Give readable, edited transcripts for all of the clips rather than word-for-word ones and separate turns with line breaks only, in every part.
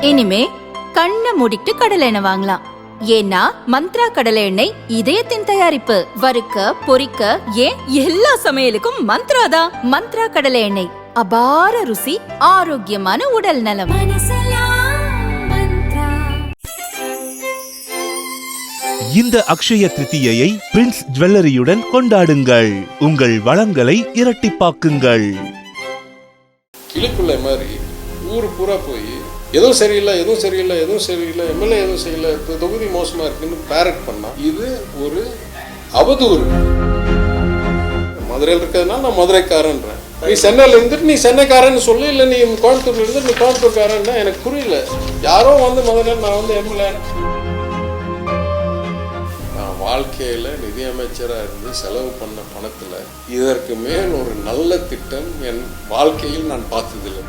இனிமே கண்ணை மூடிட்டு கடலை எண்ணெய் வாங்கலாம். ஏன்னா மந்த்ரா கடலை எண்ணெய் இதயத்தின் தயாரிப்பு. வறுக்க பொரிக்க ஏன் எல்லா சமையலுக்கும் மந்த்ரா தான். மந்த்ரா கடலை எண்ணெய், அபார ருசி, ஆரோக்கியமான உடல் நலம்.
இந்த அக்ஷய திருத்தியை பிரின்ஸ் ஜுவல்லரியுடன் கொண்டாடுங்கள். உங்கள் வளங்களை இரட்டிப்பாக்குங்கள்.
கிளிக்குள்ள மாதிரி ஊர் பூரா போய் எதுவும் சரியில்லை, எதுவும் சரியில்லை, எதுவும் சரியில்லை, எம்எல்ஏ எதுவும் சரியில்லை, இப்போ தொகுதி மோசமாக இருக்குன்னு பேரட் பண்ணால் இது ஒரு அவதூறு. மதுரையில் இருக்கிறதுனால நான் மதுரைக்காரன்றேன். நீ சென்னையில் இருந்துட்டு நீ சென்னைக்காரன்னு சொல்லு, இல்லை நீ கோயம்புத்தூர்ல இருந்து நீ கோயம்புத்தூர்காரன்னா எனக்கு புரியல. யாரோ வந்து மதுரையில் நான் வந்து எம்எல்ஏ. நான் வாழ்க்கையில் நிதியமைச்சராக இருந்து செலவு பண்ண பணத்தில் இதற்கு மேல் ஒரு நல்ல திட்டம் என் வாழ்க்கையில் நான் பார்த்ததில்லை.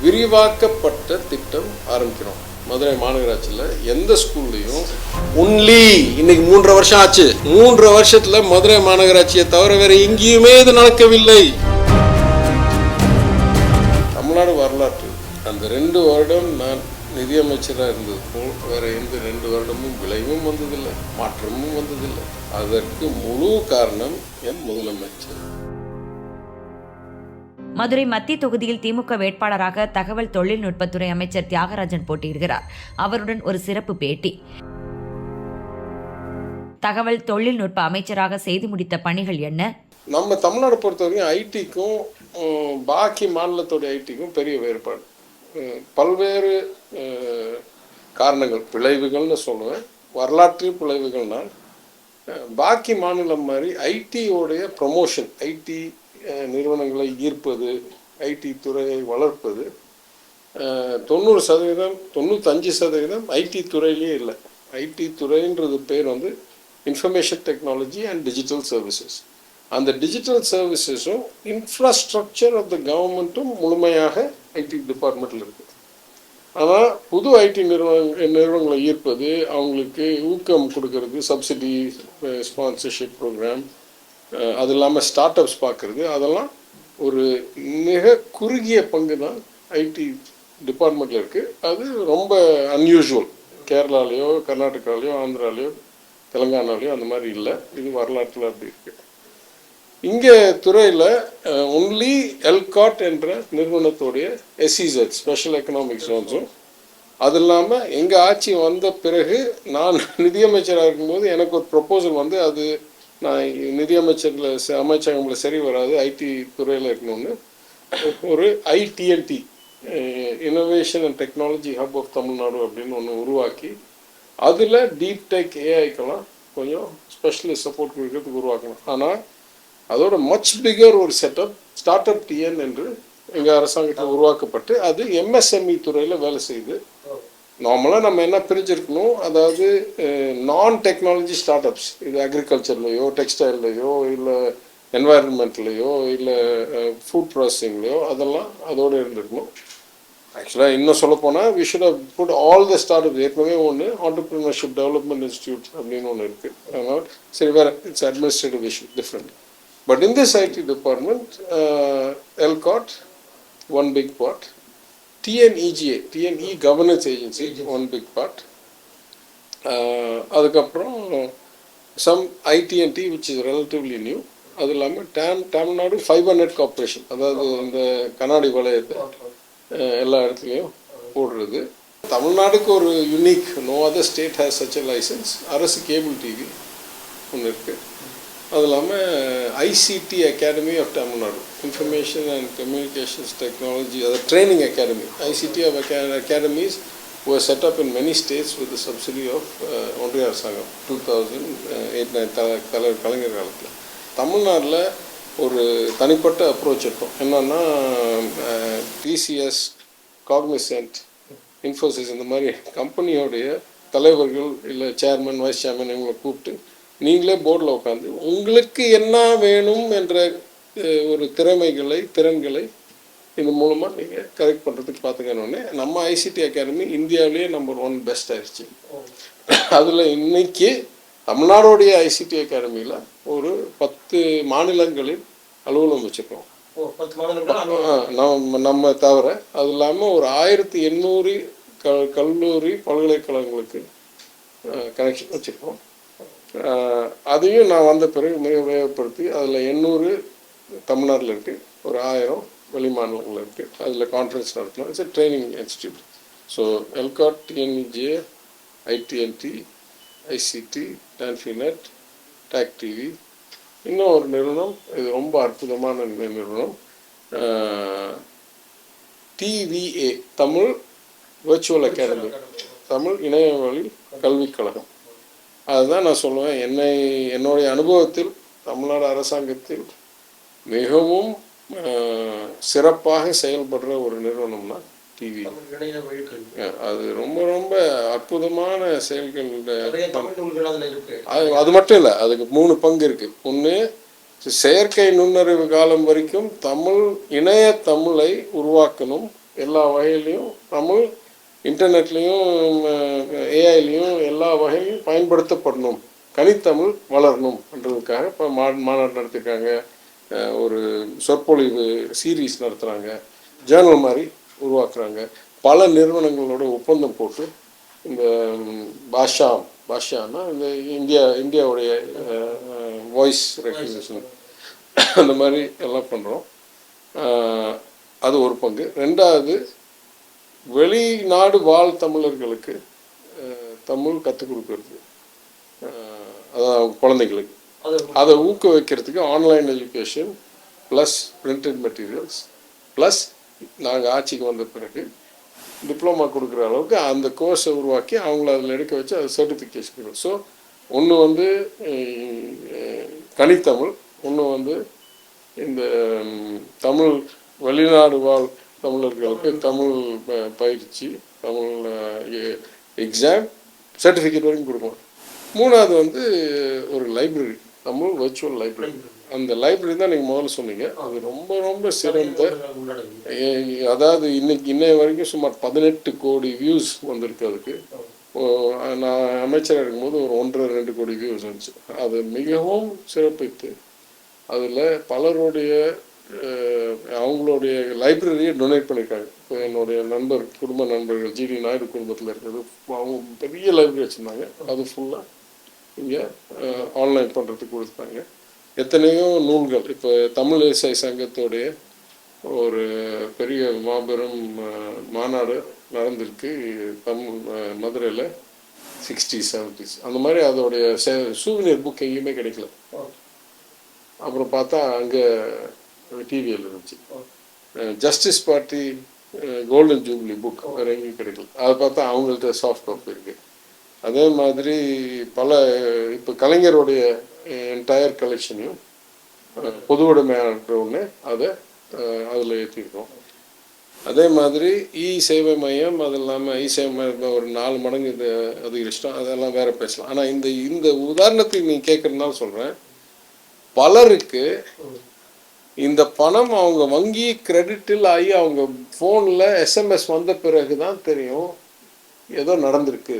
விரிவாக்கப்பட்ட திட்டம் ஆரம்பிக்கிறோம் மதுரை மாநகராட்சியில். எந்த ஸ்கூல்லையும் ஒன்லி இன்னைக்கு 3.5 வருஷம் ஆச்சு. 3 வருஷத்துல மதுரை மாநகராட்சியை தவிர வேற எங்கேயுமே இது நடக்கவில்லை. தமிழ்நாடு வரலாற்று அந்த 2 வருடம் நான் நிதியமைச்சராக இருந்தது போல் வேற எந்த 2 வருடமும் விளைவும் வந்ததில்லை, மாற்றமும் வந்ததில்லை. அதற்கு முழு காரணம் என் முதலமைச்சர்.
மதுரை மத்திய தொகுதியில் திமுக வேட்பாளராக தகவல் தொழில்நுட்பத்துறை அமைச்சர் தியாகராஜன் போட்டியிடுகிறார். அவருடன் ஒரு சிறப்பு பேட்டி. தகவல் தொழில்நுட்ப அமைச்சராக செய்து முடித்த பணிகள் என்ன?
நம்ம தமிழ்நாடு பொறுத்தவரைக்கும் ஐடிக்கும் பாக்கி மாநிலத்தோடைய ஐடிக்கும் பெரிய வேறுபாடு. பல்வேறு காரணங்கள், விளைவுகள்னு சொல்லுவேன். வரலாற்று விளைவுகள்னால் பாக்கி மாநிலம் மாதிரி ஐடியோடைய ப்ரமோஷன், ஐடி நிறுவனங்களை ஈர்ப்பது, ஐடி துறையை வளர்ப்பது 90%, 95% ஐடி துறையிலே இல்லை. ஐடி துறைன்றது பேர் வந்து information technology and digital services. அந்த டிஜிட்டல் சர்வீசஸும் இன்ஃப்ராஸ்ட்ரக்சர் ஆஃப் த கவர்மெண்ட்டும் முழுமையாக ஐடி டிபார்ட்மெண்ட்டில் இருக்குது. ஆனால் புது ஐடி நிறுவனங்களை ஈர்ப்பது, அவங்களுக்கு ஊக்கம் கொடுக்கறது, சப்சிடி, ஸ்பான்சர்ஷிப் ப்ரோக்ராம், அது இல்லாமல் ஸ்டார்ட் அப்ஸ் பார்க்குறது, அதெல்லாம் ஒரு மிக குறுகிய பங்கு தான் ஐடி டிபார்ட்மெண்ட்டில் இருக்குது. அது ரொம்ப அன்யூஷுவல். கேரளாலேயோ கர்நாடகாலேயோ ஆந்திராலேயோ தெலுங்கானாலேயோ அந்த மாதிரி இல்லை. இது வரலாற்றில் அப்படி இருக்குது. இங்கே துறையில் ஒன்லி எல்காட் என்ற நிறுவனத்தோடைய SEZ ஸ்பெஷல் எக்கனாமிக் ஜோன்ஸும், அது இல்லாமல் எங்கள் ஆட்சி வந்த பிறகு நான் நிதியமைச்சராக இருக்கும்போது எனக்கு ஒரு ப்ரொப்போசல் வந்து, அது நான் நிதியமைச்சரில் அமைச்சகங்களில் சரி வராது, ஐடி துறையில் இருக்கணும்னு ஒரு ITNT innovation and technology hub of Tamil Nadu அப்படின்னு ஒன்று உருவாக்கி அதில் டீப் டெக் ஏஐக்கெல்லாம் கொஞ்சம் ஸ்பெஷலிஸ்ட் சப்போர்ட் கொடுக்கறதுக்கு உருவாக்கணும். ஆனால் அதோட மச் பிகர் ஒரு செட்டப் ஸ்டார்ட் அப் TN என்று எங்கள் அரசாங்கத்தில் உருவாக்கப்பட்டு அது MSME துறையில் வேலை செய்யுது. நார்மலாக நம்ம என்ன பிரிஞ்சிருக்கணும், அதாவது நான் டெக்னாலஜி ஸ்டார்ட் அப்ஸ், இது அக்ரிகல்ச்சர்லையோ டெக்ஸ்டைல்லையோ இல்லை என்வாயர்மெண்ட்லையோ இல்லை ஃபுட் ப்ராசஸிங்லையோ அதெல்லாம் அதோடு இருந்திருக்கணும். ஆக்சுவலாக இன்னும் சொல்லப்போனால் we should have put all the startups. ஏற்கனவே ஒன்று ஆண்டர்பிரினர்ஷிப் டெவலப்மெண்ட் இன்ஸ்டியூட் அப்படின்னு ஒன்று இருக்குது. அதனால் சரி வேறு it's administrative issue different. But in this IT department ELCOT one big part, TNE governance agency one big part, அதுக்கப்புறம் some ITNT which is relatively new. அது இல்லாமல் தமிழ்நாடு ஃபைபர் நெட் கார்பரேஷன், அதாவது இந்த கண்ணாடி வளையத்தை எல்லா இடத்துலையும் போடுறது. தமிழ்நாடுக்கு ஒரு unique, no other state has such a licence. அரசு கேபிள் டிவி ஒன்று இருக்குது. அது இல்லாமல் ICT academy of Tamil Nadu, information and communications technology, அது training academy. ICT of academies were set up in many states with the subsidy of ஒன்றிய அரசாங்கம் 2008-9 கலைஞர் காலத்தில். தமிழ்நாட்டில் ஒரு தனிப்பட்ட அப்ரோச் இருக்கும். என்னன்னா TCS, காக்னிசன்ட், இன்ஃபோசிஸ் இந்த மாதிரி கம்பெனியோடைய தலைவர்கள் இல்லை சேர்மன், வைஸ் சேர்மன் இவங்களை கூப்பிட்டு நீங்களே போர்டில் உட்காந்து உங்களுக்கு என்ன வேணும் என்ற ஒரு திறன்களை இது மூலமாக நீங்கள் கரெக்ட் பண்ணுறதுக்கு பார்த்துக்கணுன்னே நம்ம ICT அகாடமி இந்தியாவிலேயே நம்பர் 1 பெஸ்ட் ஆயிடுச்சு. அதில் இன்னைக்கு தமிழ்நாடுடைய ICT அகாடமியில் ஒரு 10 மாநிலங்களில் அலுவலகம் வச்சுருக்கோம். நம்ம தவிர அது இல்லாமல் ஒரு 1800 கல்லூரி பல்கலைக்கழகங்களுக்கு கனெக்ஷன் வச்சுருக்கோம். அதையும் நான் வந்த பிறகு மிக உபயோகப்படுத்தி அதில் 800 தமிழ்நாட்டில் இருக்குது, ஒரு 1000 வெளி மாநிலங்களில் இருக்குது. அதில் கான்ஃபரன்ஸ் நடத்தணும். It's training institute. So ELCOT, டிஎன்இஜே, ITNT, ICT, TANFINET, TAC TV, இன்னும் ஒரு நிறுவனம், இது ரொம்ப அற்புதமான நிறுவனம், TVA, Tamil virtual academy, Tamil இணையவழி கல்விக் கழகம். அதுதான் நான் சொல்லுவேன், என்னுடைய அனுபவத்தில் தமிழ்நாடு அரசாங்கத்தில் மிகவும் சிறப்பாக செயல்படுற ஒரு நிறுவனம்னா டிவி. அது ரொம்ப ரொம்ப அற்புதமான செயல்கள். அது மட்டும் இல்லை, அதுக்கு 3 பங்கு இருக்குது. ஒன்று, செயற்கை நுண்ணறிவு காலம் வரைக்கும் இணைய தமிழை உருவாக்கணும். எல்லா வகையிலையும் தமிழ் இன்டர்நெட்லேயும் ஏஐலையும் எல்லா வகையிலையும் பயன்படுத்தப்படணும், கனித்தமிழ் வளரணும்ன்றதுக்காக இப்போ மாநாடு நடத்திருக்காங்க, ஒரு சொற்பொழிவு சீரீஸ் நடத்துகிறாங்க, ஜேர்னல் மாதிரி உருவாக்குறாங்க. பல நிறுவனங்களோட ஒப்பந்தம் போட்டு இந்த பாஷானா இந்த இந்தியாவுடைய வாய்ஸ் ரெக்கக்னிஷன் அந்த மாதிரி எல்லாம் பண்ணுறோம். அது ஒரு பங்கு. ரெண்டாவது, வெளிநாடு வாழ் தமிழர்களுக்கு தமிழ் கற்றுக் கொடுக்கறது, அதாவது குழந்தைங்களுக்கு அதை ஊக்குவிக்கிறதுக்கு online education plus printed materials plus நாங்கள் ஆட்சிக்கு வந்த பிறகு டிப்ளமா கொடுக்குற அளவுக்கு அந்த கோர்ஸை உருவாக்கி அவங்கள அதில் எடுக்க வச்சு அது சர்டிஃபிகேஷன். ஸோ ஒன்று கனித்தமிழ், ஒன்று இந்த தமிழ் வெளிநாடு வாழ் தமிழர்களுக்கு தமிழ் பயிற்சி, தமிழ் எக்ஸாம் சர்டிஃபிகேட் வரைக்கும் கொடுப்போம். மூணாவது ஒரு லைப்ரரி, தமிழ் வர்ச்சுவல் லைப்ரரி. அந்த லைப்ரரி தான் நீங்கள் முதல்ல சொன்னீங்க, அது ரொம்ப ரொம்ப சிறந்த. அதாவது இன்னைய வரைக்கும் சுமார் 18 கோடி வியூஸ் வந்திருக்கு. அதுக்கு நான் அமைச்சராக இருக்கும்போது ஒரு 1.5-2 கோடி வியூஸ் வந்துச்சு. அது மிகவும் சிறப்பித்து அதில் பலருடைய அவங்களுடைய லைப்ரரியை டொனேட் பண்ணியிருக்காங்க. இப்போ என்னுடைய குடும்ப நண்பர்கள் ஜிடி நாயுடு குடும்பத்தில் இருக்கிறது, அவங்க பெரிய லைப்ரரி வச்சுருந்தாங்க. அது ஃபுல்லாக இங்கே ஆன்லைன் பண்ணுறதுக்கு கொடுத்தாங்க. எத்தனையோ நூல்கள், இப்போ தமிழ் இசை சங்கத்தோடைய ஒரு பெரிய மாபெரும் மாநாடு நடந்திருக்கு மதுரையில் 60s 70s. அந்த மாதிரி அதோடைய சூவினியர் புக் எங்கேயுமே கிடைக்கல. அப்புறம் பார்த்தா அங்கே டிவியில் இருந்துச்சு. Justice party golden jubilee book வேறு எங்கேயும் கிடைக்கல. அதை பார்த்தா அவங்கள்ட்ட சாஃப்ட் காப்பி இருக்குது. அதே மாதிரி பல இப்போ கலைஞருடைய என்டையர் கலெக்ஷனையும் பொதுவுடைமையாளர் ஒன்று அதில் ஏற்றிருக்கோம். அதே மாதிரி சேவை மையம், அது இல்லாமல் சேவை மையம் ஒரு 4 மடங்கு இது அதிகரிச்சிட்டோம். அதெல்லாம் வேற பேசலாம். ஆனால் இந்த உதாரணத்துக்கு நீங்கள் கேட்குறதுனால சொல்கிறேன், பலருக்கு இந்த பணம் அவங்க வங்கி கிரெடிட்டில் ஆகி அவங்க ஃபோனில் எஸ்எம்எஸ் வந்த பிறகு தான் தெரியும் ஏதோ நடந்திருக்கு.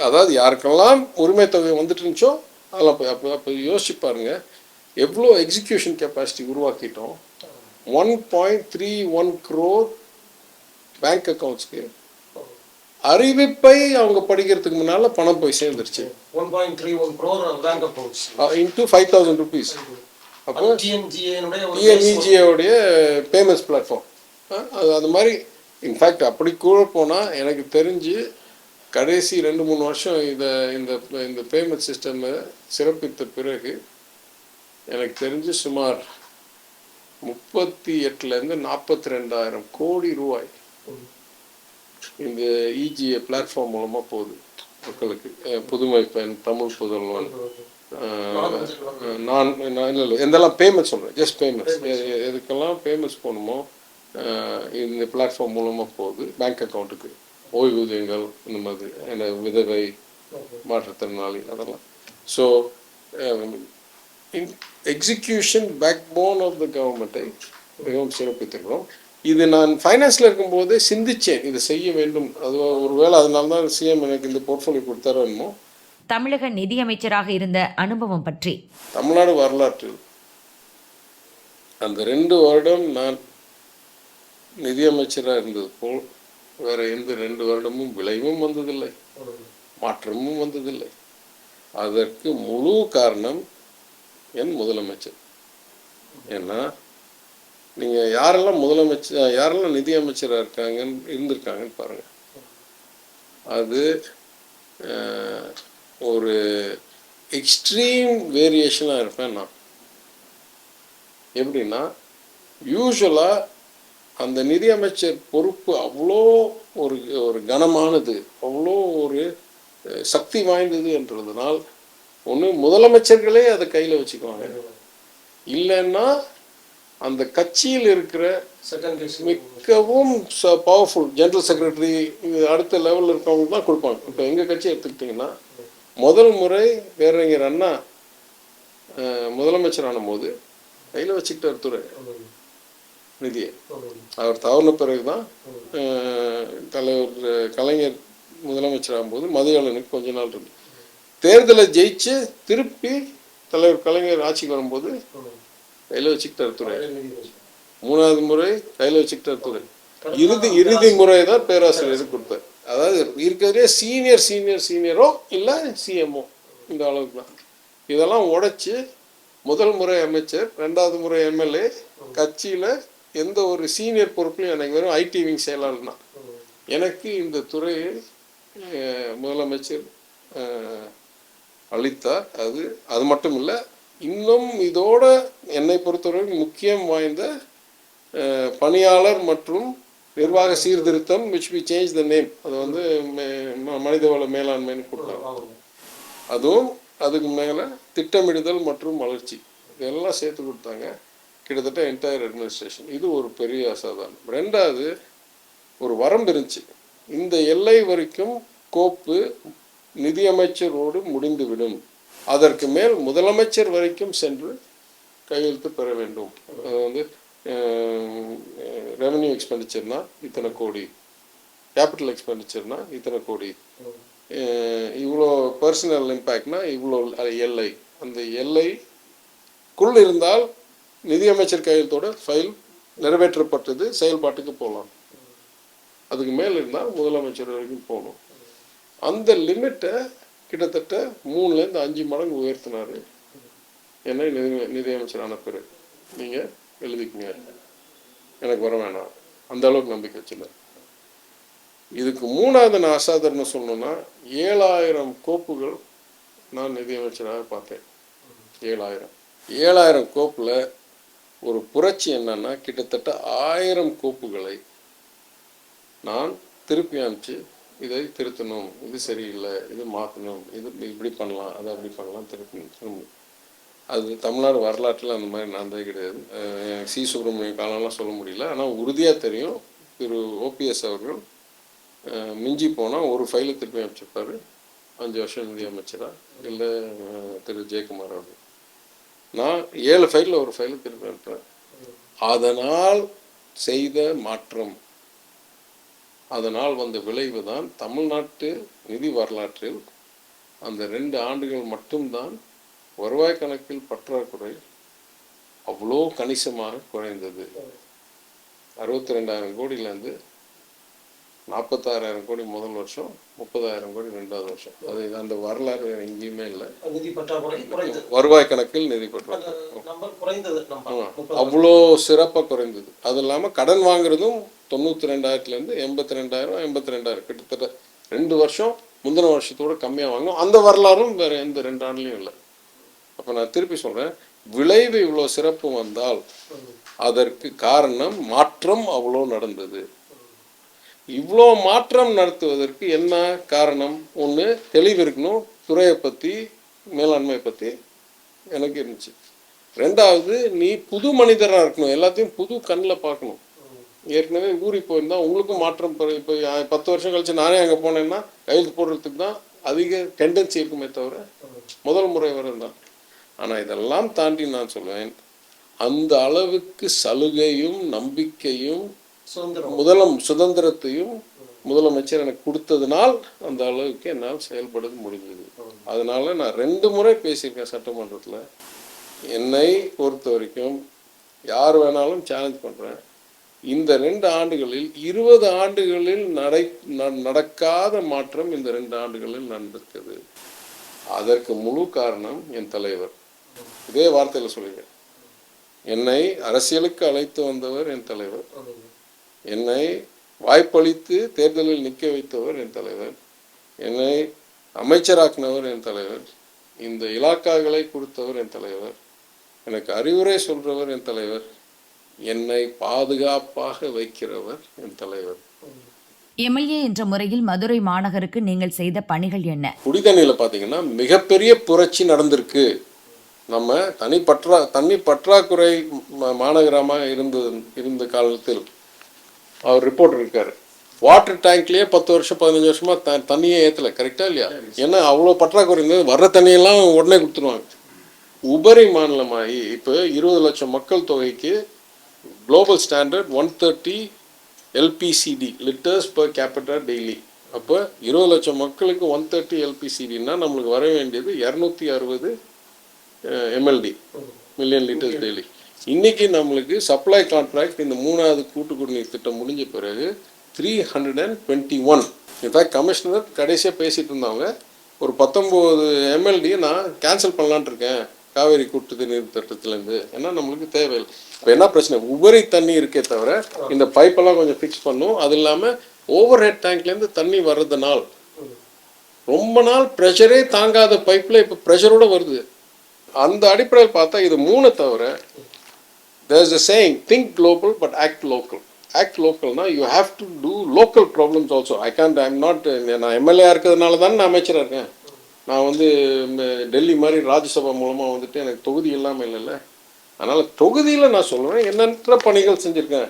அதாவது யாருக்கெல்லாம் உரிமை தொகை வந்துட்டு இருந்துச்சோ அதெல்லாம் போய் அப்போ யோசிச்சு பாருங்க, எவ்வளோ எக்ஸிக்யூஷன் கெப்பாசிட்டி உருவாக்கிட்டோம். 1.31 crore பேங்க் அக்கௌண்ட்ஸ்க்கு அறிவிப்பை அவங்க படிக்கிறதுக்கு முன்னால பணம் போய் சேர்ந்துருச்சு.
1.31 crore bank accounts
into 5,000 rupees. அப்போ டிஎன்இஜிஏவுடைய பேமெண்ட்ஸ் பிளாட்ஃபார்ம் அது மாதிரி. இன்ஃபேக்ட் அப்படி கூட போனால் எனக்கு தெரிஞ்சு கடைசி 2-3 வருஷம் இந்த பேமெண்ட் சிஸ்டமை சிறப்பித்த பிறகு எனக்கு தெரிஞ்சு சுமார் 38,000 to 42,000 கோடி ரூபாய் இந்த இஜிஏ பிளாட்ஃபார்ம் மூலமாக போகுது மக்களுக்கு. புதுமை பெண், தமிழ் புதல்வன், நான் இல்லை எந்தெல்லாம் பேமெண்ட்ஸ் சொல்கிறேன், ஜஸ்ட் பேமெண்ட்ஸ், எதுக்கெல்லாம் பேமெண்ட்ஸ் போகணுமோ இந்த பிளாட்ஃபார்ம் மூலமாக போகுது பேங்க் அக்கௌண்ட்டுக்கு. ஓய்வூதியங்கள், இந்த மாதிரி விதவை, மாற்றுத்திறனாளி, அதெல்லாம். So execution backbone of the கவர்மெண்ட்டை மிகவும் சிறப்பித்திருக்கிறோம். இது நான் ஃபைனான்ஸில் இருக்கும்போதே சிந்தித்தேன், இதை செய்ய வேண்டும். அது ஒரு வேளை அதனால தான் சிஎம் எனக்கு இந்த போர்ட்ஃபோலியோ கொடுத்தாரோ என்னமோ.
தமிழக நிதியமைச்சராக இருந்த அனுபவம் பற்றி.
தமிழ்நாடு வரலாற்றில் அந்த 2 வருடம் நான் நிதியமைச்சராக இருந்தது போல் வேற எந்த 2 வருடமும் விளைவும் வந்ததில்லை, மாற்றமும் வந்ததில்லை. அதற்கு முழு காரணம் என் முதலமைச்சர். ஏன்னா நீங்கள் யாரெல்லாம் நிதியமைச்சராக இருந்திருக்காங்கன்னு பாருங்கள். அது ஒரு எக்ஸ்ட்ரீம் வேரியேஷனாக இருப்பேன் நான். எப்படின்னா யூஸ்வலாக அந்த நிதியமைச்சர் பொறுப்பு அவ்வளோ ஒரு கனமானது, அவ்வளோ ஒரு சக்தி வாய்ந்தது என்றதுனால் ஒன்று முதலமைச்சர்களே அதை கையில் வச்சுக்குவாங்க, இல்லைன்னா அந்த கட்சியில் இருக்கிற மிகவும் பவர்ஃபுல் ஜெனரல் செக்ரட்டரி அடுத்த லெவலில் இருக்கவங்க தான் கொடுப்பாங்க. இப்போ எங்கள் கட்சி எடுத்துக்கிட்டிங்கன்னா முதல் முறை பேரறிஞர் அண்ணா முதலமைச்சரான போது கையில் வச்சுக்கிட்டார் துறை நிதியை. அவர் தவறின பிறகு தான் தலைவர் கலைஞர் முதலமைச்சராகும் போது மதியாளனுக்கு கொஞ்ச நாள் இருந்து தேர்தலை ஜெயிச்சு திருப்பி தலைவர் கலைஞர் ஆட்சிக்கு வரும்போது கையில் வச்சுக்கிட்டார் துறை. 3வது முறை கையில் வச்சுக்கிட்டார் துறை. இறுதி முறை தான் பேராசிரியருக்கு கொடுத்தார். அதாவது இருக்கிறதே சீனியரோ இல்லை சிஎம்ஓ, இந்த அளவுக்கு தான். இதெல்லாம் உடைச்சு முதல் முறை அமைச்சர், 2வது முறை எம்எல்ஏ, கட்சியில் எந்த ஒரு சீனியர் பொறுப்புலையும் எனக்கு வெறும் ஐடி விங் செயலாளர்னா எனக்கு இந்த துறையை முதலமைச்சர் அளித்தார். அது மட்டும் இல்லை, இன்னும் இதோட என்னை பொறுத்தவரை முக்கியம் வாய்ந்த பணியாளர் மற்றும் நிர்வாக சீர்திருத்தம், which we change the name, அது வந்து மனிதவள மேலாண்மைன்னு கொடுத்தாங்க. அதுவும் அதுக்கு மேலே திட்டமிடுதல் மற்றும் வளர்ச்சி இதெல்லாம் சேர்த்து கொடுத்தாங்க. கிட்டத்தட்ட என்டையர் அட்மினிஸ்ட்ரேஷன். இது ஒரு பெரிய அசாதாரணம். 2வது ஒரு வரம்பு இருந்துச்சு. இந்த எல்லை வரைக்கும் கோப்பு நிதியமைச்சரோடு முடிந்துவிடும், அதற்கு மேல் முதலமைச்சர் வரைக்கும் சென்று கையெழுத்து பெற வேண்டும். அது வந்து ரெவன்யூ எக்ஸ்பெண்டிச்சர்னா இத்தனை கோடி, கேபிட்டல் எக்ஸ்பெண்டிச்சர்னா இத்தனை கோடி, இவ்வளோ பர்சனல் இம்பேக்ட்னா இவ்வளோ எல்லை. அந்த எல்லைக்குள் இருந்தால் நிதியமைச்சர் கையெழுத்தோட ஃபைல் நிறைவேற்றப்பட்டது, செயல்பாட்டுக்கு போகலாம். அதுக்கு மேல் இருந்தால் முதலமைச்சர் வரைக்கும் போகணும். அந்த லிமிட்டை கிட்டத்தட்ட 3லேருந்து 5 மடங்கு உயர்த்தினார். என்னை நிதியமைச்சரான பிறகு நீங்கள் எழுதிக்கங்க, எனக்கு வர வேணாம், அந்த அளவுக்கு நம்பிக்கை வச்சுருந்தேன். இதுக்கு 3வது நான் அசாதாரணம் சொல்லணும்னா 7000 கோப்புகள் நான் நிதியமைச்சராக பார்த்தேன். 7000 கோப்பில் ஒரு புரட்சி என்னன்னா, கிட்டத்தட்ட 1000 கோப்புகளை நான் திருப்பி அனுப்பிச்சு இதை திருத்தணும், இது சரியில்லை, இது மாற்றணும், இது இப்படி பண்ணலாம், அதை அப்படி பண்ணலாம், திரும்ப. அது தமிழ்நாடு வரலாற்றில் அந்த மாதிரி நடந்ததே கிடையாது. சி சுப்பிரமணிய காலம்லாம் சொல்ல முடியல. ஆனால் உறுதியாக தெரியும், திரு ஓபிஎஸ் அவர்கள் மிஞ்சி போனால் ஒரு ஃபைலை திருப்பி அனுப்பிச்சிருப்பார் 5 வருஷம் நிதியமைச்சராக. இல்லை திரு ஜெயக்குமார் அவர்கள், நான் 7 ஃபைலில் ஒரு ஃபைலை திருப்பி அனுப்புகிறேன். அதனால் செய்த மாற்றம், அதனால் வந்த விளைவு தான் தமிழ்நாட்டு நிதி வரலாற்றில் அந்த 2 ஆண்டுகள் மட்டும்தான் வருவாய் கணக்கில் பற்றாக்குறை அவ்வளோ கணிசமாக குறைந்தது. 62,000 கோடியிலேருந்து 46,000 கோடி முதல் வருஷம், 30,000 கோடி 2வது வருஷம். அது அந்த வரலாறு எங்கேயுமே இல்லை. வருவாய் கணக்கில் நிதி பற்றாக்குறை அவ்வளோ சிறப்பாக குறைந்தது. அது இல்லாமல் கடன் வாங்குறதும் 92,000லேருந்து 82,000 கிட்டத்தட்ட 2 வருஷம் முந்தின வருஷத்தோடு கம்மியாக வாங்கணும். அந்த வரலாறும் வேறு எந்த 2 ஆண்டுலையும் இல்லை. அப்போ நான் திருப்பி சொல்கிறேன், விளைவு இவ்வளோ சிறப்பு வந்தால் அதற்கு காரணம் மாற்றம் அவ்வளோ நடந்தது. இவ்வளோ மாற்றம் நடத்துவதற்கு என்ன காரணம்? ஒன்று, தெளிவு இருக்கணும், துறையை பற்றி, மேலாண்மை பற்றி எனக்கு இருந்துச்சு. 2வது, நீ புது மனிதராக இருக்கணும், எல்லாத்தையும் புது கண்ணில் பார்க்கணும். ஏற்கனவே ஊறி போயிருந்தால் உங்களுக்கும் மாற்றம். இப்போ 10 வருஷம் கழிச்சு நானே அங்கே போனேன்னா கையெழுத்து போடுறதுக்கு தான் அதிக டெண்டன்சி இருக்குமே தவிர முதல் முறை வரை தான். ஆனால் இதெல்லாம் தாண்டி நான் சொல்வேன், அந்த அளவுக்கு சலுகையும் நம்பிக்கையும் சுதந்திரத்தையும் முதலமைச்சர் எனக்கு கொடுத்ததுனால் அந்த அளவுக்கு என்னால் செயல்பட முடிந்தது. அதனால நான் 2 முறை பேசியிருக்கேன் சட்டமன்றத்தில். என்னை பொறுத்த வரைக்கும் யார் வேணாலும் சேலஞ்ச் பண்ணுறேன். இந்த 2 ஆண்டுகளில் 20 ஆண்டுகளில் நடக்காத மாற்றம் இந்த 2 ஆண்டுகளில் நடந்திருக்குது. அதற்கு முழு காரணம் என் தலைவர். இதே வார்த்தையில் சொல்லுங்க. என்னை அரசியலுக்கு அழைத்து வந்தவர் என் தலைவர். என்னை வாய்ப்பளித்து தேர்தலில் நிற்க வைத்தவர் என் தலைவர். என்னை அமைச்சராக்கினவர் என் தலைவர். இந்த இலாக்காக்களை கொடுத்தவர் என் தலைவர். எனக்கு அறிவுரை சொல்றவர் என் தலைவர். என்னை பாதுகாப்பாக வைக்கிறவர் என் தலைவர்.
எம்எல்ஏ என்ற முறையில் மதுரை மாநகருக்கு நீங்கள் செய்த பணிகள் என்ன?
குடிதண்ணியில் பார்த்தீங்கன்னா மிகப்பெரிய புரட்சி நடந்திருக்கு. நம்ம தண்ணி பற்றாக்குறை மாநகரமாக இருந்த காலத்தில் அவர் ரிப்போர்ட் இருக்காரு. வாட்டர் டேங்க்லேயே 10 வருஷம் 15 வருஷமா தண்ணியே ஏற்றலை. கரெக்டா இல்லையா? ஏன்னா அவ்வளோ பற்றாக்குறை இருந்தது. வர்ற தண்ணியெல்லாம் உடனே கொடுத்துருவாங்க. உபரி மாநிலமாகி இப்போ 20 லட்சம் மக்கள் தொகைக்கு global standard 130 LPCD litres per capita daily. அப்போ 20 லட்சம் மக்களுக்கு 130 LPCDனா நம்மளுக்கு வர வேண்டியது 260 MLD மில்லியன் லிட்டர்ஸ் டெய்லி. இன்னைக்கு நம்மளுக்கு சப்ளை கான்ட்ராக்ட் இந்த 3வது கூட்டு குடிநீர் திட்டம் முடிஞ்ச பிறகு 321. இன்ஃபேக்ட் கமிஷனர் கடைசியாக பேசிட்டு இருந்தாங்க, ஒரு 19 MLD நான் கேன்சல் பண்ணலான் இருக்கேன் காவேரி கூட்டு நீர் திட்டத்திலேருந்து. ஏன்னா நம்மளுக்கு தேவையில்லை. இப்போ என்ன பிரச்சனை, உபரி தண்ணி இருக்கே தவிர இந்த பைப்பெல்லாம் கொஞ்சம் ஃபிக்ஸ் பண்ணும். அது இல்லாமல் ஓவர் ஹெட் டேங்க்லேருந்து தண்ணி வர்றதுனால ரொம்ப நாள் ப்ரெஷரே தாங்காத பைப்பில் இப்போ ப்ரெஷரோடு வருது. அந்த அடிப்படையில் பார்த்தா இது 3 தவிர there is a saying, think global but act local. Act local na you have to do local problems also. I'm not நான் எம்எல்ஏ இருக்கிறதுனால தான் நான் அமைச்சராக இருக்கேன். நான் வந்து டெல்லி மாதிரி ராஜ்யசபா மூலமாக வந்துட்டு எனக்கு தொகுதி இல்லாமல் இல்லைல்ல. அதனால் தொகுதியில் நான் சொல்லுவேன் எண்ணற்ற பணிகள் செஞ்சுருக்கேன்.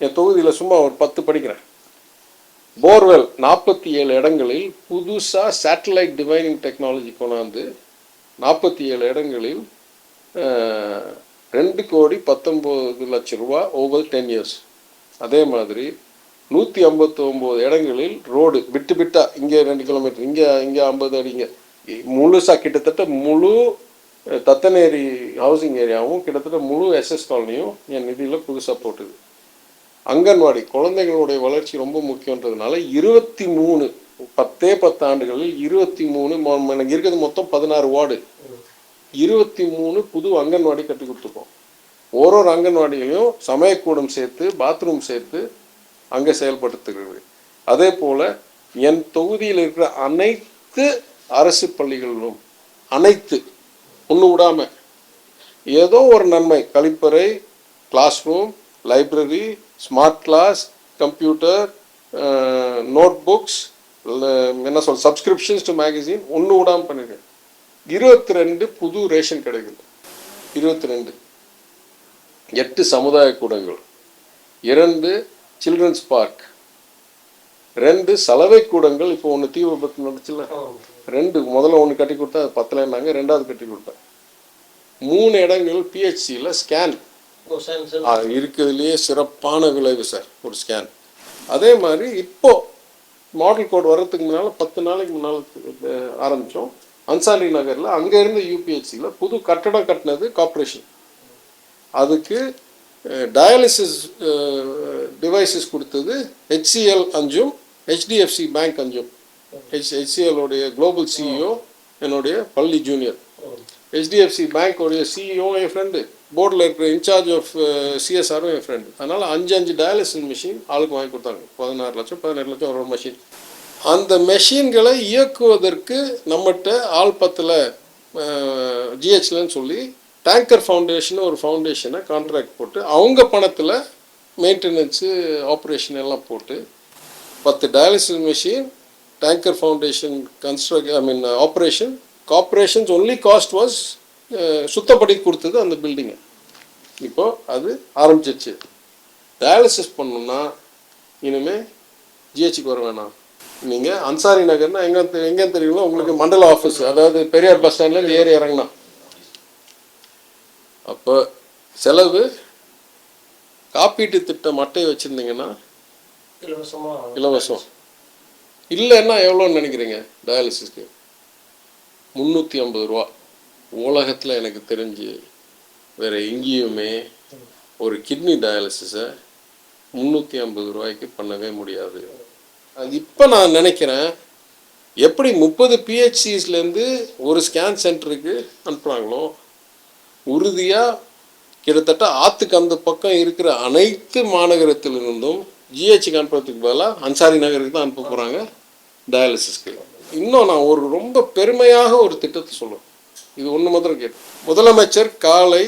என் தொகுதியில் சும்மா ஒரு 10 படிக்கிறேன். போர்வெல் 47 இடங்களில் புதுசாக சேட்டலைட் டிவைனிங் டெக்னாலஜி கொண்டாந்து 47 இடங்களில் 2,19,00,000 ரூபா ஓவர் 10 years. அதே மாதிரி 159 இடங்களில் ரோடு விட்டா இங்கே 2 கிலோமீட்டர், இங்கே 50 அடி, இங்கே முழுசாக கிட்டத்தட்ட முழு தத்தநேரி ஹவுசிங் ஏரியாவும் கிட்டத்தட்ட முழு SS காலனியும் என் நிதியில் புதுசாக போட்டுது. அங்கன்வாடி குழந்தைகளுடைய வளர்ச்சி ரொம்ப முக்கியன்றதுனால 23 10 ஆண்டுகளில் 23 எனக்கு இருக்கிறது மொத்தம் 16 வார்டு, 23 புது அங்கன்வாடி கட்டி கொடுத்துருக்கோம். ஒரு அங்கன்வாடிகளையும் சமயக்கூடம் சேர்த்து பாத்ரூம் சேர்த்து அங்கே செயல்படுத்துகிறது. அதே போல் என் தொகுதியில் இருக்கிற அனைத்து அரசு பள்ளிகளிலும் அனைத்து ஒன்று விடாமல் ஏதோ ஒரு நன்மை, கழிப்பறை, classroom, library, smart class, computer, notebooks, என்ன சொல் சப்ஸ்கிரிப்ஷன்ஸ் டு மேகசின் ஒன்று விடாமல் பண்ணியிருக்கேன். 22 புது ரேஷன் கடைகள், 22 8 சமுதாய கூடங்கள், 2 சில்ட்ரன்ஸ் பார்க், 2 சலவை கூடங்கள். இப்போ ஒன்று தீ விபத்து நடந்துச்சுல, 2 முதல்ல ஒன்று கட்டி கொடுத்தா அது 10லன்னாங்க, 2வது கட்டி கொடுத்தேன். 3 இடங்கள் PHCயில் ஸ்கேன் இருக்கிறதுலையே சிறப்பான விளைவு சார் ஒரு ஸ்கேன். அதே மாதிரி இப்போ மாடல் கோட் வர்றதுக்கு முன்னால் 10 நாளைக்கு முன்னால் ஆரம்பித்தோம். அன்சாரி நகரில் அங்கே இருந்த UPHCயில் புது கட்டடம் கட்டினது கார்பரேஷன். அதுக்கு டயாலிசிஸ் டிவைசஸ் கொடுத்தது HCL அஞ்சும், HDFC பேங்க் அஞ்சும். HCL உடைய குளோபல் CEO என்னுடைய பள்ளி ஜூனியர், HDFC பேங்க் உடைய CEO என் ஃப்ரெண்டு, போர்டில் இருக்கிற இன்சார்ஜ் ஆஃப் CSRம் என் ஃப்ரெண்டு. அதனால் 5 டயாலிசிஸ் மிஷின் ஆளுக்கு வாங்கி கொடுத்தாங்க. 16 லட்சம் 17 லட்சம் ஒரு மிஷின். அந்த மெஷின்களை இயக்குவதற்கு நம்மகிட்ட ஆள் பத்தில் GHலன்னு சொல்லி டேங்கர் ஃபவுண்டேஷன் ஒரு ஃபவுண்டேஷனை கான்ட்ராக்ட் போட்டு அவங்க பணத்தில் மெயின்டெனன்ஸு ஆப்ரேஷன் எல்லாம் போட்டு 10 dialysis machine, tanker foundation operation. Corporations only cost was சுத்தப்படி கொடுத்தது அந்த பில்டிங்கை. இப்போ அது ஆரம்பிச்சிருச்சு. டயாலிசிஸ் பண்ணணும்னா இனிமேல் GHக்கு வர வேணாம். நீங்கள் அன்சாரி நகர்னா எங்கே தெரியுங்களோ உங்களுக்கு மண்டல ஆஃபீஸ், அதாவது பெரியார் பஸ் ஸ்டாண்ட்லேருந்து ஏறி இறங்கினா. அப்போ செலவு காப்பீட்டு திட்டம் அட்டையை வச்சுருந்தீங்கன்னா இலவசம். இல்லைன்னா எவ்வளோன்னு நினைக்கிறீங்க டயாலிசிஸ்க்கு? 350 ரூபா. உலகத்தில் எனக்கு தெரிஞ்சு வேறு எங்கேயுமே ஒரு கிட்னி டயாலிசிஸை 350 ரூபாய்க்கு பண்ணவே முடியாது. இப்போ நான் நினைக்கிறேன், எப்படி 30 பிஹெச்சிஸ்லேருந்து ஒரு ஸ்கேன் சென்டருக்கு அனுப்புகிறாங்களோ, உறுதியாக கிட்டத்தட்ட ஆற்றுக்கு அந்த பக்கம் இருக்கிற அனைத்து மாநகரத்திலிருந்தும் ஜிஹெச்சுக்கு அனுப்புறதுக்கு பதிலாக அன்சாரி நகருக்கு தான் அனுப்ப போகிறாங்க டயாலிசிஸ்க்கு. இன்னும் நான் ஒரு ரொம்ப பெருமையாக ஒரு திட்டத்தை சொல்லுவேன். இது ஒன்று மாத்திரம் கேட்டு, முதலமைச்சர் காலை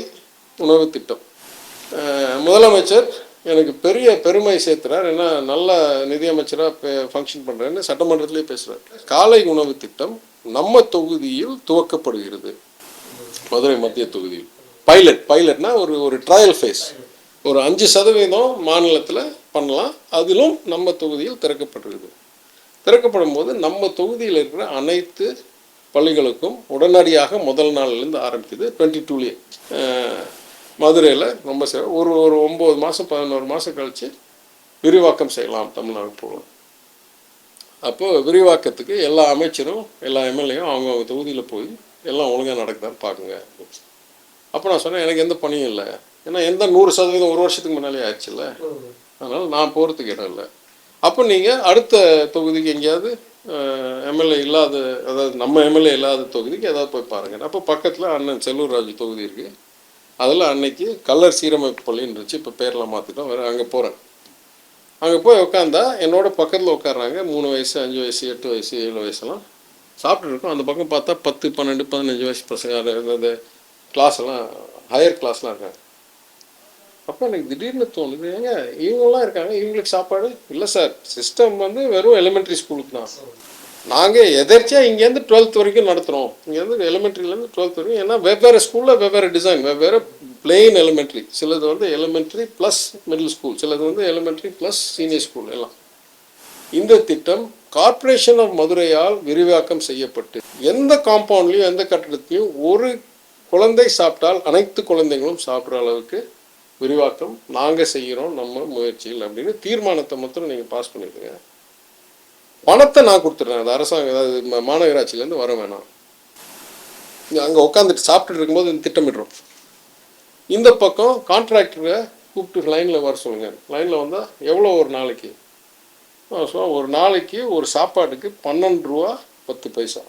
உணவு திட்டம். முதலமைச்சர் எனக்கு பெரிய பெருமை சேர்த்துறார். ஏன்னா நல்ல நிதியமைச்சராக ஃபங்க்ஷன் பண்ணுறேன்னு சட்டமன்றத்திலே பேசுகிறார். காலை உணவு திட்டம் நம்ம தொகுதியில் துவக்கப்படுகிறது. மதுரை மத்திய தொகுதியில் பைலட்னா ஒரு ட்ரையல் ஃபேஸ், ஒரு 5% மாநிலத்தில் பண்ணலாம். அதிலும் நம்ம தொகுதியில் திறக்கப்பட்டிருக்குது. திறக்கப்படும் போது நம்ம தொகுதியில் இருக்கிற அனைத்து பள்ளிகளுக்கும் உடனடியாக முதல் நாள்லேருந்து ஆரம்பிக்குது. 22லேயே மதுரையில் ரொம்ப ஒரு 9 மாதம் 11 மாதம் கழித்து விரிவாக்கம் செய்யலாம் தமிழ்நாடு போகலாம். அப்போது விரிவாக்கத்துக்கு எல்லா அமைச்சரும் எல்லா எம்எல்ஏயும் அவங்கவுங்க தொகுதியில் போய் எல்லாம் ஒழுங்காக நடக்குதான்னு பார்க்குங்க. அப்போ நான் சொன்னேன், எனக்கு எந்த பணியும் இல்லை, ஏன்னா எந்த 100% ஒரு வருஷத்துக்கு முன்னாலே ஆயிடுச்சுல்ல, அதனால் நான் போகிறதுக்கு இடம் இல்லை. அப்போ நீங்கள் அடுத்த தொகுதிக்கு எங்கேயாவது எம்எல்ஏ இல்லாத, அதாவது நம்ம எம்எல்ஏ இல்லாத தொகுதிக்கு ஏதாவது போய் பாருங்கள். அப்போ பக்கத்தில் அண்ணன் செல்லூர் ராஜு தொகுதி இருக்குது. அதில் அன்னைக்கு கல்லர் சீரமைப்பு பள்ளின்னு இருந்துச்சு, இப்போ பேரெலாம் மாற்றிட்டோம். வேறு அங்கே போகிறேன். அங்கே போய் உட்காந்தா என்னோட பக்கத்தில் உட்காடுறாங்க 3 வயசு 5 வயசு 8 வயசு 7 வயசுலாம் சாப்பிட்டு இருக்கோம். அந்த பக்கம் பார்த்தா 10 12 15 வயசு பசங்க அந்த கிளாஸ்லாம் ஹையர் கிளாஸ்லாம் இருக்காங்க. அப்போ எனக்கு திடீர்னு தோணுது, ஏங்க இவங்கெல்லாம் இருக்காங்க, இவங்களுக்கு சாப்பாடு இல்லை சார். சிஸ்டம் வந்து வெறும் எலிமெண்ட்ரி ஸ்கூலுக்கு தான். நாங்கள் எதர்ச்சியாக இங்கேருந்து 12th வரைக்கும் நடத்துகிறோம். இங்கேருந்து எலிமெண்ட்ரிலேருந்து 12th வரைக்கும். ஏன்னா வெவ்வேறு ஸ்கூலில் வெவ்வேறு டிசைன், வெவ்வேறு பிளெயின் எலிமெண்ட்ரி, சிலது வந்து எலிமெண்ட்ரி ப்ளஸ் மிடில் ஸ்கூல், சிலது வந்து எலிமெண்ட்ரி ப்ளஸ் சீனியர் ஸ்கூல் எல்லாம். இந்த திட்டம் கார்ப்பரேஷன் ஆஃப் மதுரையால் விரிவாக்கம் செய்யப்பட்டு எந்த காம்பவுண்ட்லேயும் எந்த கட்டடத்தையும் ஒரு குழந்தை சாப்பிட்டால் அனைத்து குழந்தைகளும் சாப்பிட்ற அளவுக்கு விரிவாக்கம் நாங்கள் செய்கிறோம் நம்ம முயற்சியில் அப்படின்னு தீர்மானத்தை மாத்திரம் நீங்கள் பாஸ் பண்ணிடுங்க. பணத்தை நான் கொடுத்துட்றேன். அது அரசாங்கம், அதாவது மாநகராட்சியிலேருந்து வர வேணாம். அங்கே உட்காந்துட்டு சாப்பிட்டுட்டு இருக்கும்போது திட்டமிடுறோம். இந்த பக்கம் கான்ட்ராக்டரை கூப்பிட்டு லைனில் வர சொல்லுங்கள். லைனில் வந்தால் எவ்வளோ ஒரு நாளைக்கு? ஸோ ஒரு நாளைக்கு ஒரு சாப்பாட்டுக்கு 12 ரூபா 10 பைசா.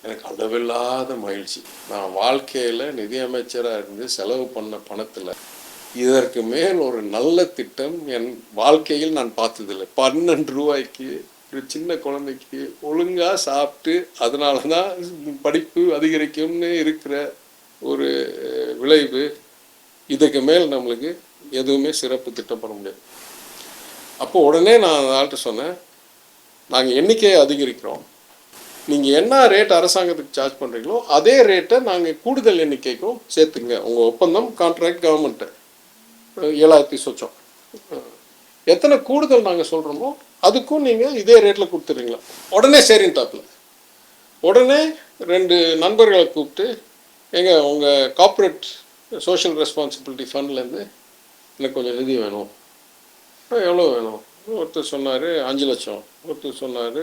எனக்கு அளவில்லாத மகிழ்ச்சி. நான் வாழ்க்கையில் நிதியமைச்சராக இருந்து செலவு பண்ண பணத்தில் இதற்கு மேல் ஒரு நல்ல திட்டம் என் வாழ்க்கையில் நான் பார்த்ததில்லை. 12 ரூபாய்க்கு ஒரு சின்ன குழந்தைக்கு ஒழுங்காக சாப்பிட்டு அதனால தான் படிப்பு அதிகரிக்கும்னு இருக்கிற ஒரு விளைவு. இதுக்கு மேல் நம்மளுக்கு எதுவுமே சிறப்பு திட்டம் பண்ண முடியாது. அப்போ உடனே நான் அந்த ஆள்கிட்ட சொன்னேன், நாங்கள் எண்ணிக்கையை அதிகரிக்கிறோம், நீங்கள் என்ன ரேட் அரசாங்கத்துக்கு சார்ஜ் பண்ணுறீங்களோ அதே ரேட்டை நாங்கள் கூடுதல் எண்ணிக்கைக்கும் சேர்த்துங்க. உங்கள் ஒப்பந்தம் கான்ட்ராக்ட் கவர்மெண்ட்டு 7,000 சொச்சம், எத்தனை கூடுதல் நாங்கள் சொல்கிறோமோ அதுக்கும் நீங்கள் இதே ரேட்டில் கொடுத்துட்றீங்களா? உடனே சரின்ட்டாப்பில். உடனே 2 நண்பர்களை கூப்பிட்டு, எங்க உங்கள் கார்ப்பரேட் சோஷியல் ரெஸ்பான்சிபிலிட்டி ஃபண்ட்லேருந்து எனக்கு கொஞ்சம் நிதி வேணும். எவ்வளோ வேணும்? ஒருத்தர் சொன்னார் 5 லட்சம், ஒருத்தர் சொன்னார்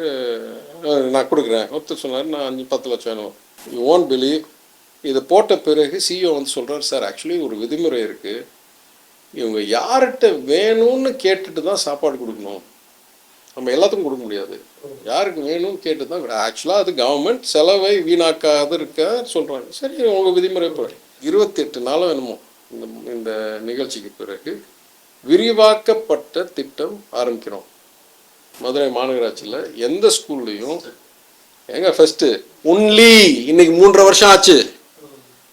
நான் கொடுக்குறேன், ஒருத்தர் சொன்னார் நான் 10 லட்சம் வேணும். யூ ஓன்ட் பிலீவ், இதை போட்ட பிறகு சிஇஓ வந்து சொல்கிறார், சார் ஆக்சுவலி ஒரு விதிமுறை இருக்குது, இவங்க யார்கிட்ட வேணும்னு கேட்டுட்டு தான் சாப்பாடு கொடுக்கணும், நம்ம எல்லாத்துக்கும் கொடுக்க முடியாது, யாருக்கு வேணும்னு கேட்டு தான். ஆக்சுவலாக அது கவர்மெண்ட் செலவை வீணாக்காது இருக்க சொல்கிறாங்க. சரி, உங்கள் விதிமுறை போய் 28 நாளும் வேணுமோ இந்த நிகழ்ச்சிக்கு பிறகு விரிவாக்கப்பட்ட திட்டம் ஆரம்பிக்கிறோம். மதுரை மாநகராட்சியில் எந்த ஸ்கூல்லையும் எங்க ஃபர்ஸ்ட்டு ஒன்லி இன்னைக்கு 3.5 வருஷம் ஆச்சு.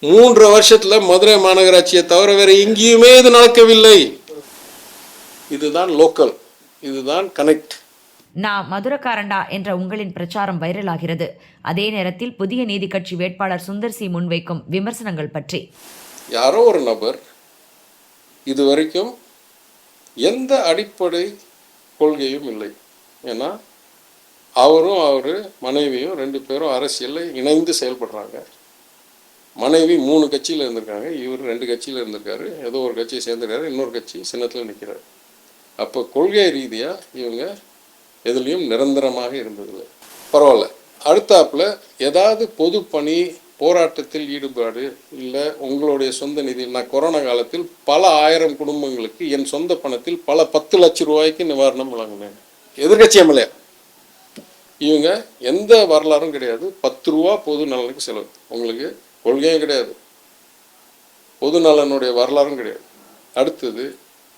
3 வருஷத்துல மதுரை மாநகராட்சியை தவிர வேற எங்கேயுமே இது நடக்கவில்லை. இதுதான் லோக்கல், இதுதான் கனெக்ட்.
நான் மதுரக்காரண்டா என்ற உங்களின் பிரச்சாரம் வைரலாகிறது. அதே நேரத்தில் புதிய நீதி கட்சி வேட்பாளர் சுந்தர் சி முன்வைக்கும் விமர்சனங்கள் பற்றி.
யாரோ ஒரு நபர் இதுவரைக்கும் எந்த அடிப்படை கொள்கையும் இல்லை. ஏன்னா அவரும் அவர் மனைவியும் 2 பேரும் அரசியலில் இணைந்து செயல்படுறாங்க. மனைவி 3 கட்சியில் இருந்திருக்காங்க, இவர் 2 கட்சியில் இருந்திருக்காரு, ஏதோ ஒரு கட்சியை சேர்ந்துருக்காரு, இன்னொரு கட்சி சின்னத்தில் நிற்கிறார். அப்போ கொள்கை ரீதியாக இவங்க எதுலேயும் நிரந்தரமாக இருந்ததில்லை. பரவாயில்ல, அடுத்தாப்புல ஏதாவது பொது பணி போராட்டத்தில் ஈடுபாடு இல்லை உங்களுடைய சொந்த நிதி. நான் கொரோனா காலத்தில் பல ஆயிரம் குடும்பங்களுக்கு என் சொந்த பணத்தில் பல 10 லட்சம் ரூபாய்க்கு நிவாரணம் வழங்கினேன். எதிர்கட்சி எம்எல்ஏ இவங்க எந்த வரலாறும் கிடையாது. 10 ரூபா பொது நலனுக்கு செலவு. உங்களுக்கு கொள்கையும் கிடையாது, பொது நலனுடைய வரலாறும் கிடையாது. அடுத்தது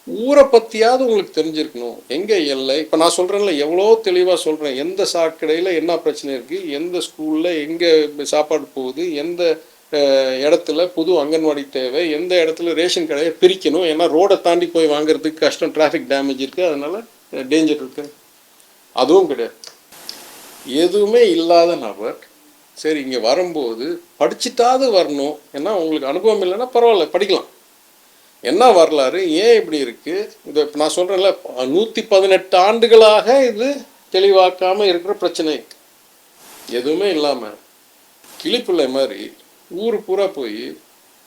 ஊரை பற்றியாவது உங்களுக்கு தெரிஞ்சிருக்கணும். எங்கே எல்லை, இப்போ நான் சொல்கிறேன்ல, எவ்வளோ தெளிவாக சொல்கிறேன். எந்த சாக்கடையில் என்ன பிரச்சனை இருக்குது, எந்த ஸ்கூலில் எங்கே சாப்பாடு போகுது, எந்த இடத்துல புது அங்கன்வாடி தேவை, எந்த இடத்துல ரேஷன் கடையை பிரிக்கணும். ஏன்னா ரோடை தாண்டி போய் வாங்குறதுக்கு கஷ்டம், டிராஃபிக் டேமேஜ் இருக்குது, அதனால் டேஞ்சர் இருக்குது. அதுவும் கிடையாது. எதுவுமே இல்லாத நபர் சரி இங்கே வரும்போது படிச்சுட்டாவது வரணும். ஏன்னா உங்களுக்கு அனுபவம் இல்லைன்னா பரவாயில்ல, படிக்கலாம். என்ன வரலாறு, ஏன் இப்படி இருக்குது, இதை இப்போ நான் சொல்கிறேன்ல, 118 ஆண்டுகளாக இது தெளிவாக்காமல் இருக்கிற பிரச்சனை. எதுவுமே இல்லாமல் கிளிப்பிள்ளை மாதிரி ஊர் பூரா போய்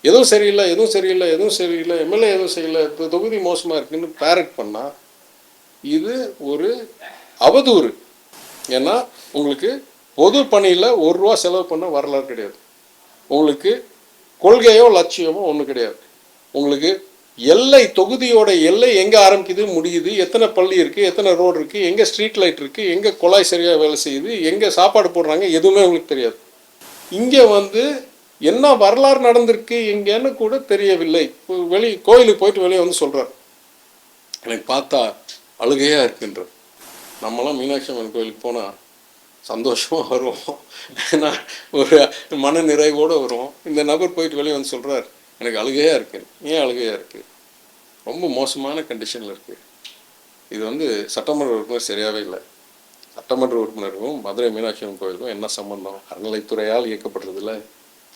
எதுவும் சரியில்லை, எதுவும் சரியில்லை, எதுவும் சரியில்லை, எம்எல்ஏ எதுவும் செய்யலை, தொகுதி மோசமாக இருக்குன்னு பேரட் பண்ணால் இது ஒரு அவதூறு. ஏன்னா உங்களுக்கு பொது பணியில் 1 ரூபா செலவு பண்ண வரலாறு கிடையாது. உங்களுக்கு கொள்கையோ லட்சியமோ ஒன்றும் கிடையாது. உங்களுக்கு எல்லை, தொகுதியோட எல்லை எங்கே ஆரம்பிக்குது முடியுது, எத்தனை பள்ளி இருக்குது, எத்தனை ரோடு இருக்குது, எங்கே ஸ்ட்ரீட் லைட் இருக்குது, எங்கே குழாய் சரியாக வேலை செய்யுது, எங்கே சாப்பாடு போடுறாங்க, எதுவுமே உங்களுக்கு தெரியாது. இங்கே வந்து என்ன வரலாறு நடந்திருக்கு எங்கேன்னு கூட தெரியவில்லை. கோயிலுக்கு போயிட்டு வெளியே வந்து சொல்கிறார், எனக்கு பார்த்தா அழுகையாக இருக்குன்ற. நம்மளாம் மீனாட்சி அம்மன் கோயிலுக்கு போனால் சந்தோஷமாக வருவோம், ஏன்னா ஒரு மன நிறைவோடு வருவோம். இந்த நபர் போயிட்டு வெளியே வந்து சொல்கிறார், எனக்கு அழுகையாக இருக்குது. ஏன் அழுகையாக இருக்குது? ரொம்ப மோசமான கண்டிஷனில் இருக்குது. இது வந்து சட்டமன்ற உறுப்பினர் சரியாகவே இல்லை. சட்டமன்ற உறுப்பினருக்கும் மதுரை மீனாட்சி அம்மன் கோயிலுக்கும் என்ன சம்பந்தம்? அறநிலைத்துறையால் இயக்கப்படுறதில்ல.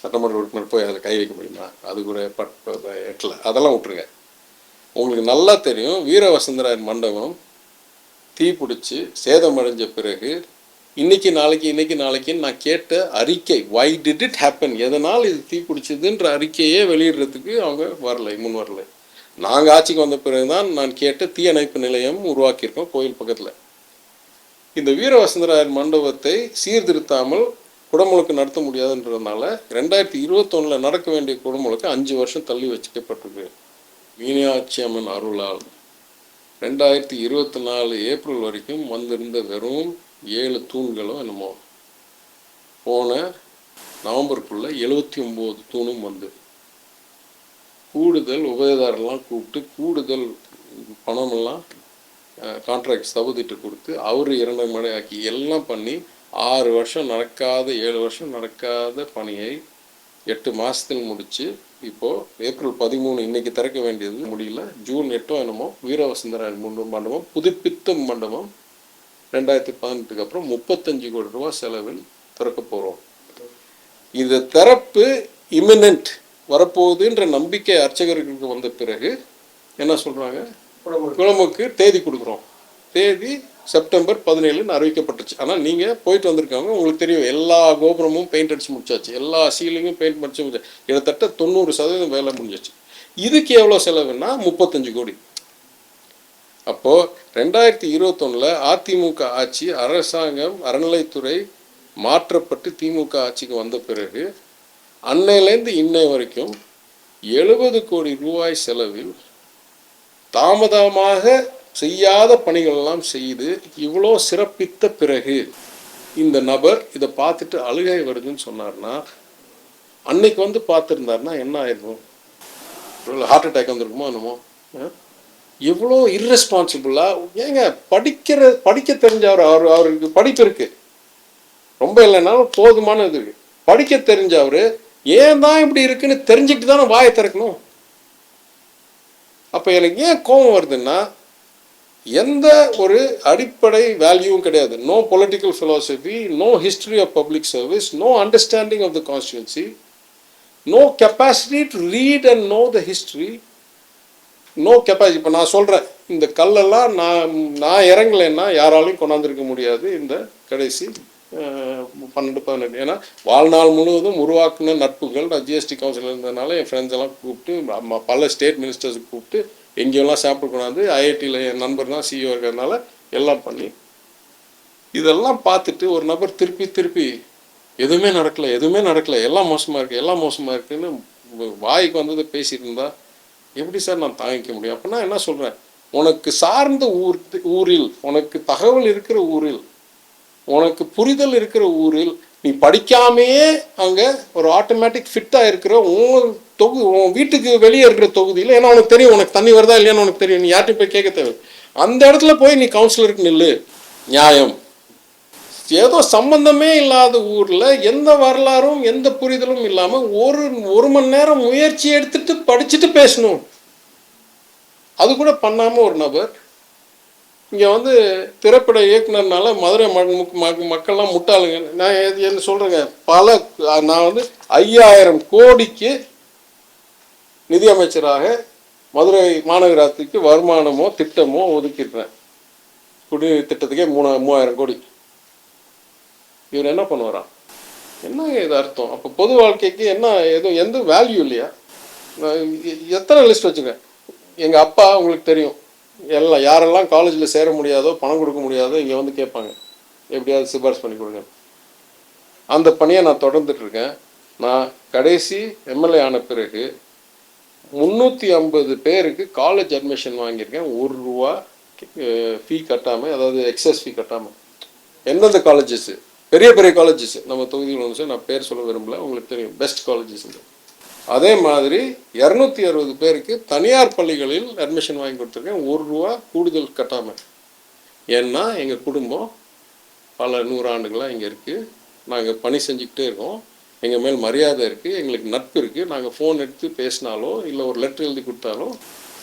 சட்டமன்ற உறுப்பினர் போய் அதில் கை வைக்க முடியுமா? அது கூட எட்டலை. அதெல்லாம் விட்டுருங்க. உங்களுக்கு நல்லா தெரியும், வீர வசந்தராயர் மண்டபம் தீப்பிடிச்சி சேதமடைஞ்ச பிறகு இன்னைக்கு நாளைக்குன்னு நான் கேட்ட அறிக்கை, வை டிட் இட் ஹேப்பன், எதனால் இது தீப்பிடிச்சதுன்ற அறிக்கையே வெளியிடுறதுக்கு அவங்க முன் வரலை. நாங்கள் ஆட்சிக்கு வந்த பிறகுதான் நான் கேட்ட தீயணைப்பு நிலையம் உருவாக்கியிருக்கோம் கோயில் பக்கத்தில். இந்த வீர வசந்தராயர் மண்டபத்தை சீர்திருத்தாமல் குடமுழுக்கு நடத்த முடியாதுன்றதுனால 2021 நடக்க வேண்டிய குடமுழுக்கு 5 வருஷம் தள்ளி வச்சுக்கப்பட்டிருக்கு. மீனாட்சி அம்மன் அருளால் 2024 ஏப்ரல் வரைக்கும் வந்திருந்த வெறும் 7 தூண்களும் என்னமோ போன நவம்பருக்குள்ள 79 தூணும் வந்து கூடுதல் உபயதாரெல்லாம் கூப்பிட்டு கூடுதல் பணமெல்லாம் கான்ட்ராக்ட் தகுதிட்டு கொடுத்து அவர் 2 மடை ஆக்கி எல்லாம் பண்ணி 6 வருஷம் நடக்காத 7 வருஷம் நடக்காத பணியை 8 மாதத்தில் முடித்து இப்போது ஏப்ரல் 13 இன்னைக்கு திறக்க வேண்டியது முடியல. ஜூன் 8 என்னமோ வீர வசந்தராயர் மண்டபம் புதுப்பித்த மண்டபம் 2018 அப்புறம் 35 கோடி ரூபா செலவில் திறக்க போகிறோம். இந்த திறப்பு இமினன்ட் வரப்போகுதுன்ற நம்பிக்கை அர்ச்சகர்களுக்கு வந்த பிறகு என்ன சொல்கிறாங்க, குளமுக்கு தேதி கொடுக்குறோம். தேதி செப்டம்பர் 17 அறிவிக்கப்பட்டுச்சு. ஆனால் நீங்கள் போயிட்டு வந்திருக்காங்க, உங்களுக்கு தெரியும் எல்லா கோபுரமும் பெயிண்ட் அடிச்சு முடிச்சாச்சு, எல்லா சீலிங்கும் பெயிண்ட் அடிச்சு முடிச்சாச்சு, கிட்டத்தட்ட 90% வேலை முடிஞ்சிச்சு. இதுக்கு எவ்வளோ செலவுன்னா 35 கோடி. அப்போது 2021 அதிமுக ஆட்சி, அரசாங்கம், அறநிலைத்துறை மாற்றப்பட்டு திமுக ஆட்சிக்கு வந்த பிறகு அன்னையிலேருந்து இன்னை வரைக்கும் 70 கோடி ரூபாய் செலவில் தாமதமாக செய்யாத பணிகளெல்லாம் செய்து இவ்வளோ சிறப்பித்த பிறகு இந்த நபர் இதை பார்த்துட்டு அழுகை வருதுன்னு சொன்னார்னா, அன்னைக்கு வந்து பார்த்துருந்தாருன்னா என்ன ஆயிருக்கும்? ஹார்ட் அட்டாக் வந்திருக்குமோ என்னமோ. எவ்வளோ இர்ரெஸ்பான்சிபிளாக, ஏங்க படிக்க தெரிஞ்சவர், அவருக்கு படிப்பு இருக்கு, ரொம்ப இல்லைனாலும் போதுமான இது இருக்கு, படிக்க தெரிஞ்சவர் ஏன் தான் இப்படி இருக்குன்னு தெரிஞ்சுக்கிட்டு தானே வாயை திறக்கணும். அப்போ எனக்கு ஏன் கோபம் வருதுன்னா, எந்த ஒரு அடிப்படை வேல்யூவும் கிடையாது. No political philosophy, no history of public service, no understanding of the constituency, no capacity to read and know the history, no capacity. இப்போ நான் சொல்கிறேன், இந்த கல்லெல்லாம் நான் இறங்கலைன்னா யாராலையும் கொண்டாந்துருக்க முடியாது இந்த கடைசி 12-18. ஏன்னா வாழ்நாள் முழுவதும் உருவாக்குன நட்புகள், நான் ஜிஎஸ்டி கவுன்சில் இருந்ததுனால என் ஃப்ரெண்ட்ஸ் எல்லாம் கூப்பிட்டு, பல ஸ்டேட் மினிஸ்டர்ஸ் கூப்பிட்டு எங்கேயெல்லாம் சாப்பிட்டு கொண்டாந்து, ஐஐடியில் என் நண்பர் தான் சிஇஓ இருக்கிறதுனால எல்லாம் பண்ணி இதெல்லாம் பார்த்துட்டு ஒரு நபர் திருப்பி எதுவுமே நடக்கல, எல்லாம் மோசமாக இருக்குன்னு வாய்க்கு வந்ததை பேசிட்டு இருந்தா எப்படி சார் நான் தாங்கிக்க முடியும்? அப்படின்னா என்ன சொல்கிறேன், உனக்கு சார்ந்த ஊரில், உனக்கு தகவல் இருக்கிற ஊரில், உனக்கு புரிதல் இருக்கிற ஊரில், நீ படிக்காமையே அங்கே ஒரு ஆட்டோமேட்டிக் ஃபிட்டாக இருக்கிற உன் வீட்டுக்கு வெளியே இருக்கிற தொகுதியில், ஏன்னா உனக்கு தெரியும் உனக்கு தண்ணி வருதா இல்லையான்னு உனக்கு தெரியும், நீ யார்ட்டையும் போய் கேட்க தேவை, அந்த இடத்துல போய் நீ கவுன்சிலருக்கு நில்லு. நியாயம். ஏதோ சம்பந்தமே இல்லாத ஊரில் எந்த வரலாறும் எந்த புரிதலும் இல்லாமல் ஒரு மணி நேரம் முயற்சி எடுத்துட்டு படிச்சுட்டு பேசணும். அது கூட பண்ணாமல் ஒரு நபர் இங்கே வந்து திரைப்பட இயக்குனர்னால மதுரை மக்கள்லாம் முட்டாளுங்க. நான் என்ன சொல்கிறேங்க, நான் வந்து 5000 கோடிக்கு நிதியமைச்சராக மதுரை மாநகராட்சிக்கு வருமானமோ திட்டமோ ஒதுக்கிடுறேன். குடிநீர் திட்டத்துக்கே 3000 கோடி. இவர் என்ன பண்ணுவாராம்? என்ன இது அர்த்தம்? அப்போ பொது வாழ்க்கைக்கு என்ன எந்த வேல்யூ இல்லையா? எத்தனை லிஸ்ட் வச்சுக்கேன். எங்கள் அப்பா உங்களுக்கு தெரியும், யாரெல்லாம் காலேஜில் சேர முடியாதோ, பணம் கொடுக்க முடியாதோ, இங்கே வந்து கேட்பாங்க எப்படியாவது சிபாரிசு பண்ணி கொடுங்க. அந்த பணியை நான் தொடர்ந்துட்டுருக்கேன். நான் கடைசி எம்எல்ஏ ஆன பிறகு 350 பேருக்கு காலேஜ் அட்மிஷன் வாங்கியிருக்கேன். ₹1 ஃபீ கட்டாமல், அதாவது எக்ஸஸ் ஃபீ கட்டாமல். எந்தெந்த காலேஜஸ், பெரிய காலேஜஸ் நம்ம தொகுதியில் வந்து நான் பேர் சொல்ல விரும்பல, உங்களுக்கு தெரியும், பெஸ்ட் காலேஜஸ். அதே மாதிரி 260 பேருக்கு தனியார் பள்ளிகளில் அட்மிஷன் வாங்கி கொடுத்துருக்கேன், ₹1 கூடுதல் கட்டாமல். ஏன்னா எங்கள் குடும்பம் பல 100 ஆண்டுகளாக இங்கே இருக்குது. நாங்கள் பணி செஞ்சுக்கிட்டே இருக்கோம். எங்கள் மேல் மரியாதை இருக்குது, எங்களுக்கு நட்பு இருக்குது. நாங்கள் ஃபோன் எடுத்து பேசினாலோ இல்லை ஒரு லெட்டர் எழுதி கொடுத்தாலோ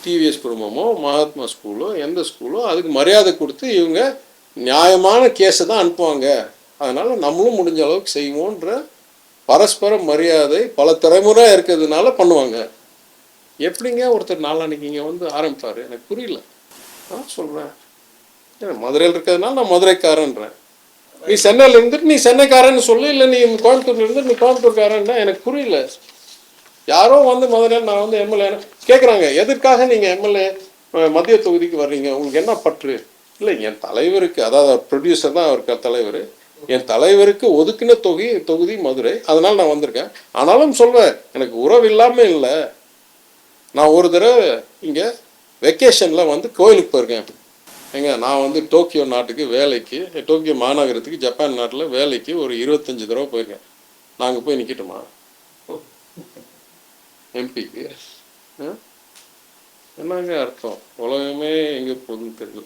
டிவிஎஸ் குடும்பமோ மகாத்மா ஸ்கூலோ எந்த ஸ்கூலோ அதுக்கு மரியாதை கொடுத்து இவங்க நியாயமான கேஸை தான் அனுப்புவாங்க. அதனால் நம்மளும் முடிஞ்ச அளவுக்கு செய்வோன்ற பரஸ்பர மரியாதை பல தலைமுறை இருக்கிறதுனால பண்ணுவாங்க. எப்படிங்க ஒருத்தர் நாளான்னைக்கு இங்கே வந்து ஆரம்பிப்பார்? எனக்கு புரியல. நான் சொல்கிறேன், மதுரையில் இருக்கிறதுனால நான் மதுரைக்காரன்றேன். நீ சென்னையில் இருந்துட்டு நீ சென்னைக்காரன்னு சொல்லு, இல்லை நீ கோயம்புத்தூர்ல இருந்துட்டு நீ கோயம்புத்தூர்காரன்னா எனக்கு புரியல. யாரோ வந்து முதல்ல நான் வந்து எம்எல்ஏ கேட்குறாங்க, எதற்காக நீங்கள் எம்எல்ஏ மத்திய தொகுதிக்கு வர்றீங்க, உங்களுக்கு என்ன பற்று? இல்லை, என் தலைவருக்கு, அதாவது ப்ரொடியூசர் தான் அவருக்கு தலைவர், என் தலைவருக்கு ஒதுக்கின தொகுதி மதுரை, அதனால் நான் வந்திருக்கேன். ஆனாலும் சொல்வேன், எனக்கு உறவு இல்லாமல் இல்லை. நான் ஒரு தடவை இங்கே வெக்கேஷனில் வந்து கோயிலுக்கு போயிருக்கேன். நான் வந்து டோக்கியோ நாட்டுக்கு வேலைக்கு, டோக்கியோ மாநகரத்துக்கு ஜப்பான் நாட்டில் வேலைக்கு ஒரு 25 தடவை போயிருக்கேன். நாங்கள் போய் நிற்கட்டுமா எம்பிக்கு? என்னங்க அர்த்தம்? உலகமே எங்கே போகுதுன்னு தெரியல.